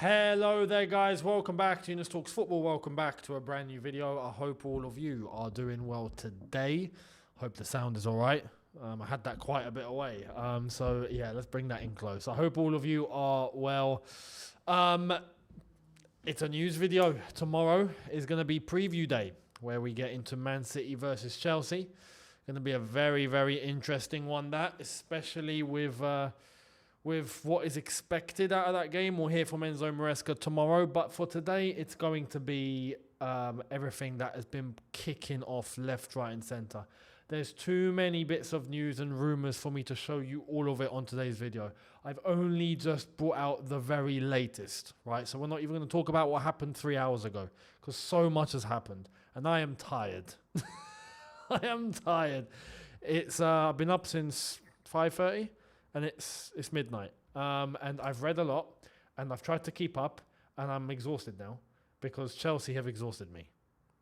Hello there guys, welcome back to Younes Talks Football, welcome back to a brand new video. I hope all of you are doing well today. Hope the sound is alright. I had that quite a bit away, so yeah, let's bring that in close. I hope all of you are well. It's a news video. Tomorrow is going to be preview day, where we get into Man City versus Chelsea. Going to be a very, very interesting one, that, especially with what is expected out of that game. We'll hear from Enzo Maresca tomorrow, but for today, it's going to be everything that has been kicking off left, right, and centre. There's too many bits of news and rumours for me to show you all of it on today's video. I've only just brought out the very latest, right? So we're not even going to talk about what happened 3 hours ago, because so much has happened, and I am tired. I am tired. It's I've been up since 5:30. And it's midnight, and I've read a lot, and I've tried to keep up, and I'm exhausted now because Chelsea have exhausted me.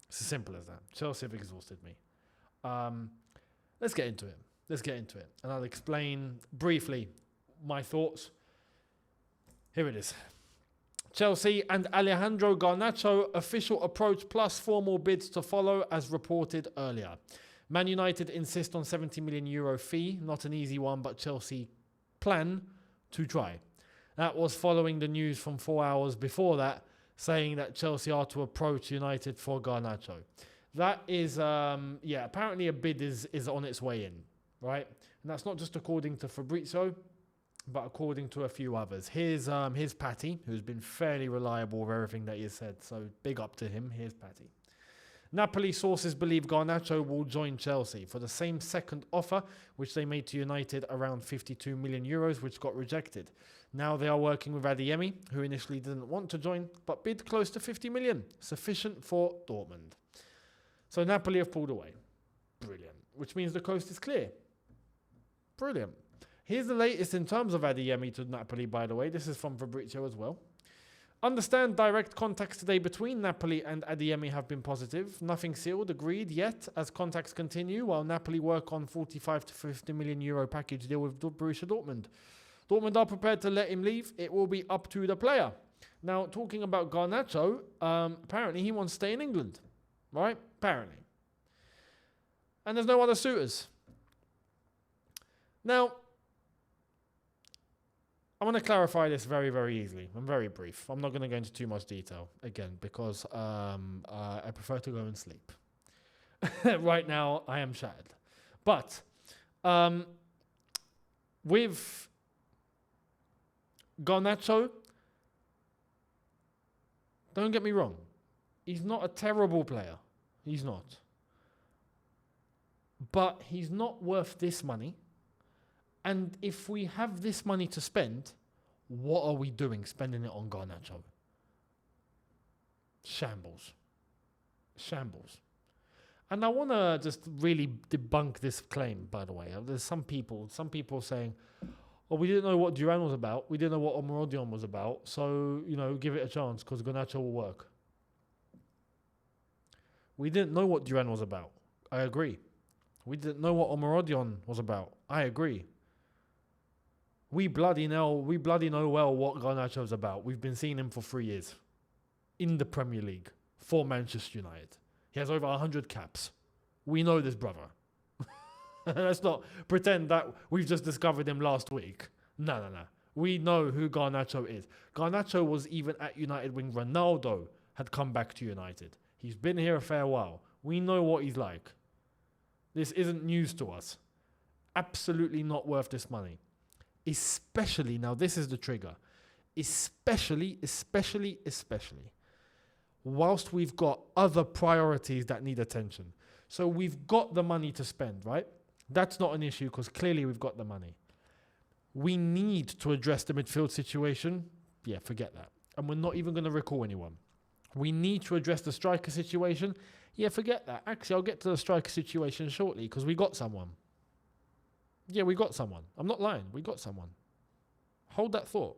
It's as simple as that. Chelsea have exhausted me. Let's get into it. And I'll explain briefly my thoughts. Here it is. Chelsea and Alejandro Garnacho, official approach plus 4 more bids to follow, as reported earlier. Man United insist on €70 million fee. Not an easy one, but Chelsea plan to try. That was following the news from 4 hours before that, saying that Chelsea are to approach United for Garnacho. That is, apparently a bid is on its way in, right? And that's not just according to Fabrizio, but according to a few others. Here's Patty, who's been fairly reliable with everything that he has said, so big up to him. Here's Patty. Napoli sources believe Garnacho will join Chelsea for the same second offer, which they made to United around €52 million, which got rejected. Now they are working with Adeyemi, who initially didn't want to join, but bid close to 50 million, sufficient for Dortmund. So Napoli have pulled away. Brilliant. Which means the coast is clear. Brilliant. Here's the latest in terms of Adeyemi to Napoli, by the way. This is from Fabrizio as well. Understand direct contacts today between Napoli and Adeyemi have been positive. Nothing sealed, agreed yet, as contacts continue, while Napoli work on €45 to €50 million package deal with Borussia Dortmund. Dortmund are prepared to let him leave. It will be up to the player. Now, talking about Garnacho, apparently he wants to stay in England, right? Apparently. And there's no other suitors. Now, I want to clarify this very, very easily. I'm very brief. I'm not going to go into too much detail, again, because I prefer to go and sleep. Right now, I am shattered. But with Garnacho, don't get me wrong. He's not a terrible player. He's not. But he's not worth this money. And if we have this money to spend, what are we doing spending it on Garnacho? Shambles. Shambles. And I want to just really debunk this claim, by the way. There's some people saying, oh, we didn't know what Duran was about. We didn't know what Omorodion was about. So, give it a chance because Garnacho will work. We didn't know what Duran was about. I agree. We didn't know what Omorodion was about. I agree. We bloody know well what Garnacho's about. We've been seeing him for 3 years in the Premier League for Manchester United. He has over 100 caps. We know this brother. Let's not pretend that we've just discovered him last week. No. We know who Garnacho is. Garnacho was even at United when Ronaldo had come back to United. He's been here a fair while. We know what he's like. This isn't news to us. Absolutely not worth this money. Especially, now this is the trigger, especially, whilst we've got other priorities that need attention. So we've got the money to spend, right? That's not an issue because clearly we've got the money. We need to address the midfield situation. Yeah, forget that. And we're not even going to recall anyone. We need to address the striker situation. Yeah, forget that. Actually, I'll get to the striker situation shortly because we got someone. Yeah, we got someone. I'm not lying. We got someone. Hold that thought.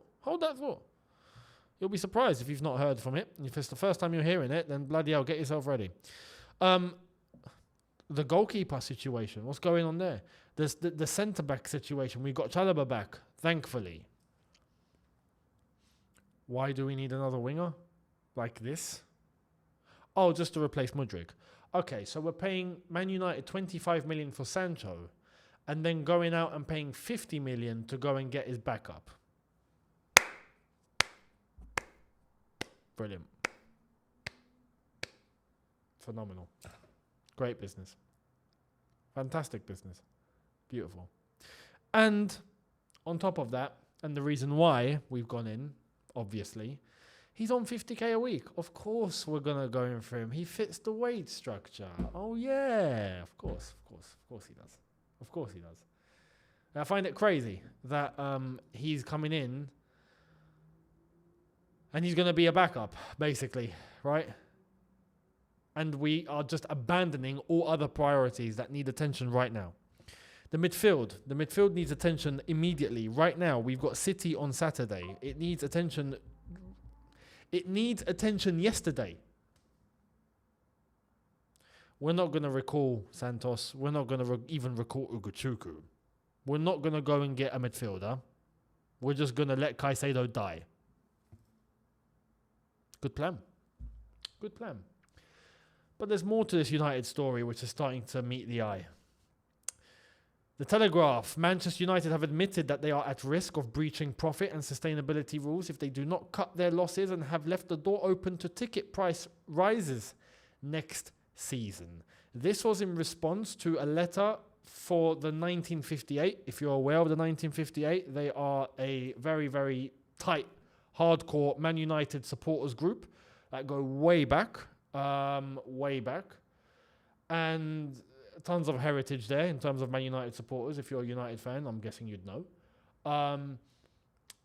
You'll be surprised if you've not heard from it. If it's the first time you're hearing it, then bloody hell, get yourself ready. The goalkeeper situation. What's going on there? There's the centre-back situation. We've got Chalobah back, thankfully. Why do we need another winger like this? Oh, just to replace Mudryk. Okay, so we're paying Man United 25 million for Sancho and then going out and paying 50 million to go and get his backup. Brilliant. Phenomenal. Great business. Fantastic business. Beautiful. And on top of that, and the reason why we've gone in, obviously, he's on 50k a week. Of course we're going to go in for him. He fits the wage structure. Oh, yeah. Of course he does. Of course he does. And I find it crazy that he's coming in and he's going to be a backup, basically, right? And we are just abandoning all other priorities that need attention right now. The midfield needs attention immediately. Right now, we've got City on Saturday. It needs attention. It needs attention yesterday. We're not going to recall Santos. We're not going to even recall Ugochukwu. We're not going to go and get a midfielder. We're just going to let Caicedo die. Good plan. Good plan. But there's more to this United story which is starting to meet the eye. The Telegraph, Manchester United have admitted that they are at risk of breaching profit and sustainability rules if they do not cut their losses and have left the door open to ticket price rises next season. This was in response to a letter for the 1958. If you're aware of the 1958, they are a very, very tight, hardcore Man United supporters group that go way back. And tons of heritage there in terms of Man United supporters. If you're a United fan, I'm guessing you'd know.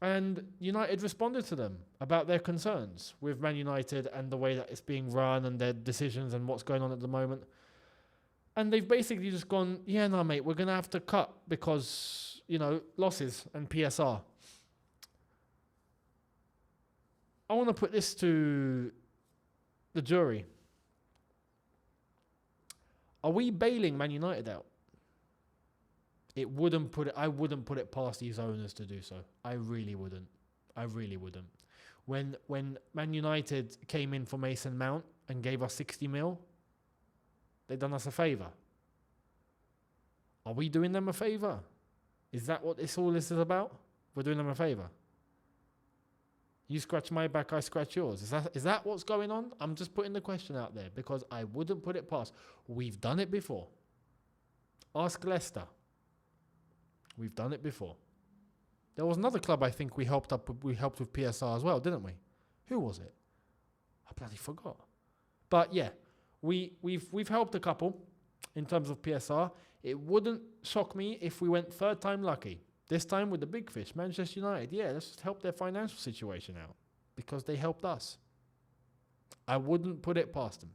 And United responded to them about their concerns with Man United and the way that it's being run and their decisions and what's going on at the moment. And they've basically just gone, yeah, no, mate, we're going to have to cut because, losses and PSR. I want to put this to the jury. Are we bailing Man United out? I wouldn't put it past these owners to do so. I really wouldn't. When Man United came in for Mason Mount and gave us 60 mil, they done us a favour. Are we doing them a favour? Is that what all this is about? We're doing them a favour. You scratch my back, I scratch yours. Is that what's going on? I'm just putting the question out there because I wouldn't put it past. We've done it before. Ask Leicester. We've done it before. There was another club I think we helped with PSR as well, didn't we? Who was it? I bloody forgot. But yeah, we've helped a couple in terms of PSR. It wouldn't shock me if we went third time lucky. This time with the big fish, Manchester United. Yeah, let's just help their financial situation out because they helped us. I wouldn't put it past them.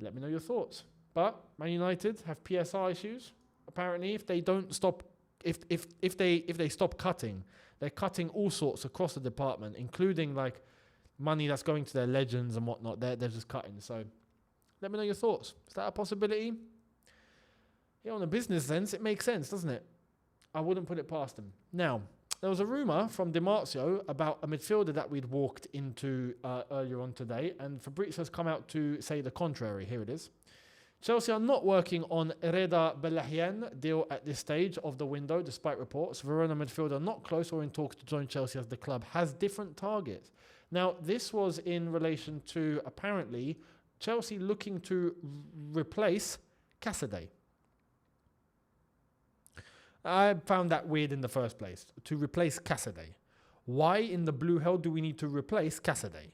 Let me know your thoughts. But Man United have PSR issues. Apparently, if they don't stop, if they stop cutting, they're cutting all sorts across the department, including like money that's going to their legends and whatnot. They're just cutting. So, let me know your thoughts. Is that a possibility? Yeah, on a business sense, it makes sense, doesn't it? I wouldn't put it past them. Now, there was a rumour from Di Marzio about a midfielder that we'd walked into earlier on today, and Fabrizio's come out to say the contrary. Here it is. Chelsea are not working on Reda Belahian deal at this stage of the window, despite reports. Verona midfielder not close or in talks to join Chelsea as the club has different targets. Now, this was in relation to, apparently, Chelsea looking to replace Casadei. I found that weird in the first place, to replace Casadei. Why in the blue hell do we need to replace Casadei?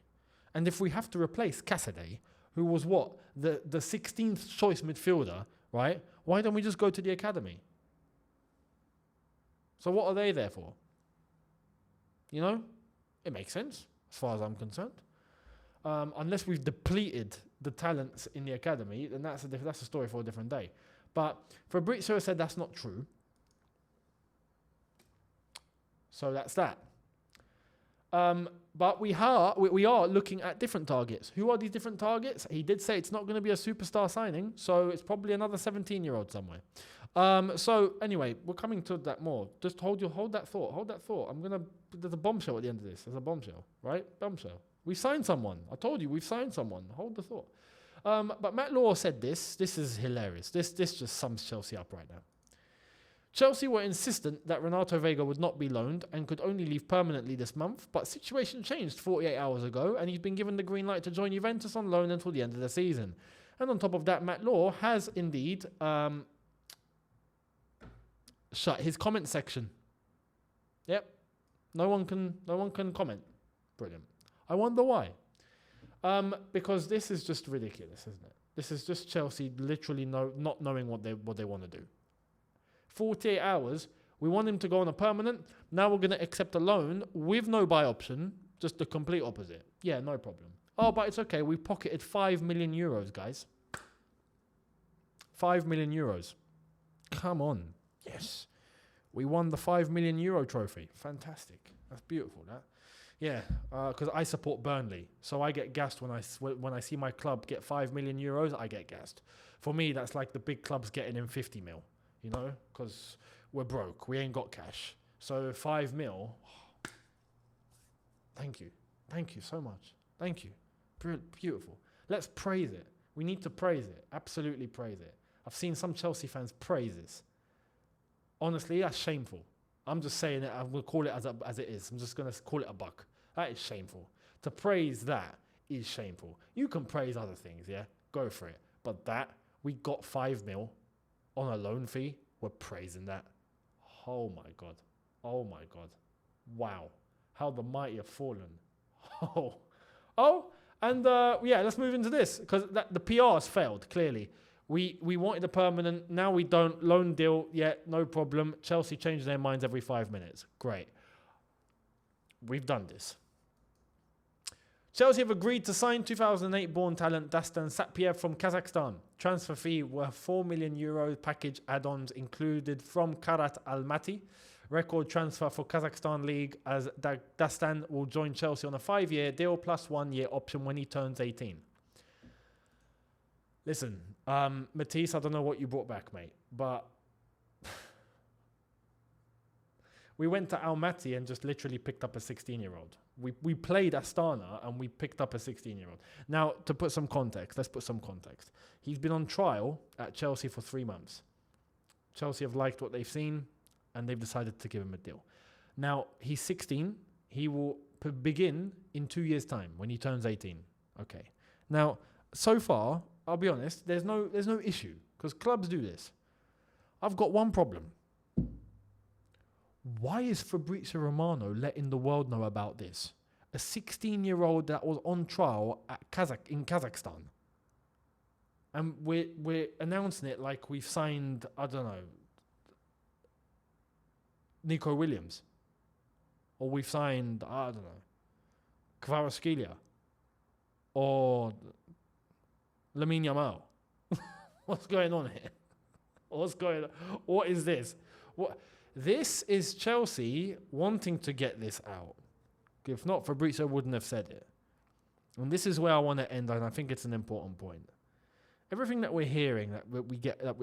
And if we have to replace Casadei, who was what? The 16th choice midfielder, right? Why don't we just go to the academy? So what are they there for? It makes sense as far as I'm concerned. Unless we've depleted the talents in the academy, then that's a story for a different day. But Fabrizio said that's not true. So that's that. But we are looking at different targets. Who are these different targets? He did say it's not going to be a superstar signing, so it's probably another 17-year-old somewhere. So anyway, we're coming to that more. Just hold that thought. There's a bombshell at the end of this. There's a bombshell, right? Bombshell. We signed someone. I told you we've signed someone. Hold the thought. But Matt Law said this. This is hilarious. This just sums Chelsea up right now. Chelsea were insistent that Renato Veiga would not be loaned and could only leave permanently this month, but situation changed 48 hours ago and he's been given the green light to join Juventus on loan until the end of the season. And on top of that, Matt Law has indeed shut his comment section. Yep. No one can comment. Brilliant. I wonder why. Because this is just ridiculous, isn't it? This is just Chelsea literally not knowing what they want to do. 48 hours, we want him to go on a permanent. Now we're going to accept a loan with no buy option, just the complete opposite. Yeah, no problem. Oh, but it's okay. We pocketed 5 million euros, guys. 5 million euros. Come on. Yes. We won the 5 million euro trophy. Fantastic. That's beautiful, that. Yeah, because I support Burnley. So I get gassed when I see my club get 5 million euros, I get gassed. For me, that's like the big clubs getting in 50 mil. You know, because we're broke. We ain't got cash. So 5 mil. Thank you. Thank you so much. Thank you. Beautiful. Let's praise it. We need to praise it. Absolutely praise it. I've seen some Chelsea fans praise this. Honestly, that's shameful. I'm just saying it. I'm going to call it as it is. I'm just going to call it a buck. That is shameful. To praise that is shameful. You can praise other things, yeah? Go for it. But that, we got 5 mil. On a loan fee, we're praising that. Oh my God. Oh my God. Wow. How the mighty have fallen. And let's move into this because the PR has failed, clearly. We wanted a permanent, now we don't. Loan deal, yeah, no problem. Chelsea change their minds every 5 minutes. Great. We've done this. Chelsea have agreed to sign 2008-born talent Dastan Satpiev from Kazakhstan. Transfer fee worth 4 million euro, package add-ons included from Karat Almaty. Record transfer for Kazakhstan League as Dastan will join Chelsea on a 5-year deal plus 1-year option when he turns 18. Listen, Matisse, I don't know what you brought back, mate, but we went to Almaty and just literally picked up a 16-year-old. We played Astana and we picked up a 16-year-old. Now, to put some context, let's put some context. He's been on trial at Chelsea for 3 months. Chelsea have liked what they've seen and they've decided to give him a deal. Now, he's 16. He will begin in 2 years' time when he turns 18. Okay. Now, so far, I'll be honest, there's no issue because clubs do this. I've got one problem. Why is Fabrizio Romano letting the world know about this? A 16-year-old that was on trial in Kazakhstan. And we're announcing it like we've signed, I don't know, Nico Williams. Or we've signed, I don't know, Kvaratskhelia. Or Lamine Yamal. What's going on here? What is this? This is Chelsea wanting to get this out. If not, Fabrizio wouldn't have said it. And this is where I want to end, and I think it's an important point. Everything that we're hearing, that we get, that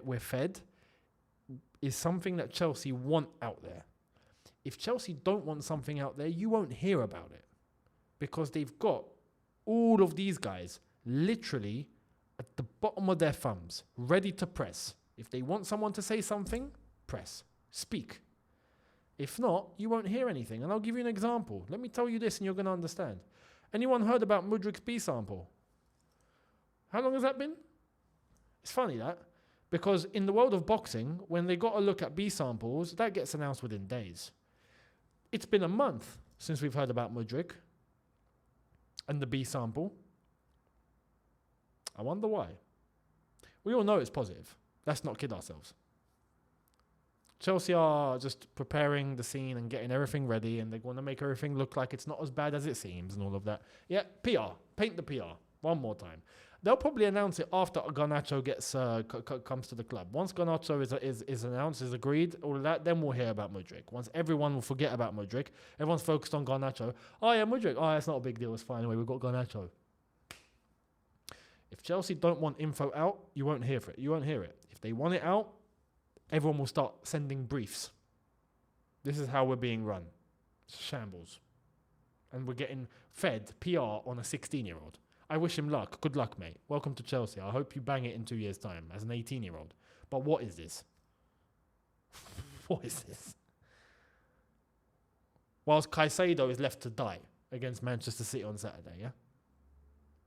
we're fed, is something that Chelsea want out there. If Chelsea don't want something out there, you won't hear about it. Because they've got all of these guys literally at the bottom of their thumbs, ready to press. If they want someone to say something, press. Speak. If not, you won't hear anything. And I'll give you an example. Let me tell you this and you're going to understand. Anyone heard about Mudrik's B sample? How long has that been? It's funny that. Because in the world of boxing, when they got a look at B samples, that gets announced within days. It's been a month since we've heard about Mudrik and the B sample. I wonder why. We all know it's positive. Let's not kid ourselves. Chelsea are just preparing the scene and getting everything ready, and they want to make everything look like it's not as bad as it seems and all of that. Yeah, PR. Paint the PR. One more time. They'll probably announce it after Garnacho gets comes to the club. Once Garnacho is announced, is agreed, all of that, then we'll hear about Mudryk. Once everyone will forget about Mudryk, everyone's focused on Garnacho. Oh yeah, Mudryk. Oh, it's not a big deal. It's fine. Anyway, we've got Garnacho. If Chelsea don't want info out, you won't hear it. You won't hear it. If they want it out, everyone will start sending briefs. This is how we're being run. It's shambles. And we're getting fed PR on a 16-year-old. I wish him luck. Good luck, mate. Welcome to Chelsea. I hope you bang it in 2 years' time as an 18-year-old. But what is this? What is this? Whilst Caicedo is left to die against Manchester City on Saturday, yeah?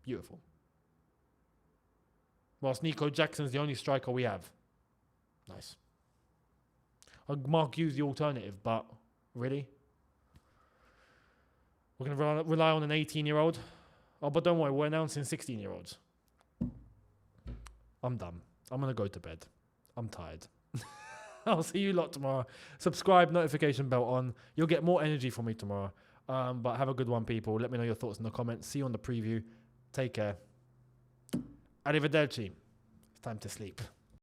Beautiful. Whilst Nico Jackson's the only striker we have. Nice. Mark Hughes the alternative, but really? We're going to rely on an 18-year-old? Oh, but don't worry, we're announcing 16-year-olds. I'm done. I'm going to go to bed. I'm tired. I'll see you lot tomorrow. Subscribe, notification bell on. You'll get more energy from me tomorrow. But have a good one, people. Let me know your thoughts in the comments. See you on the preview. Take care. Arrivederci. It's time to sleep.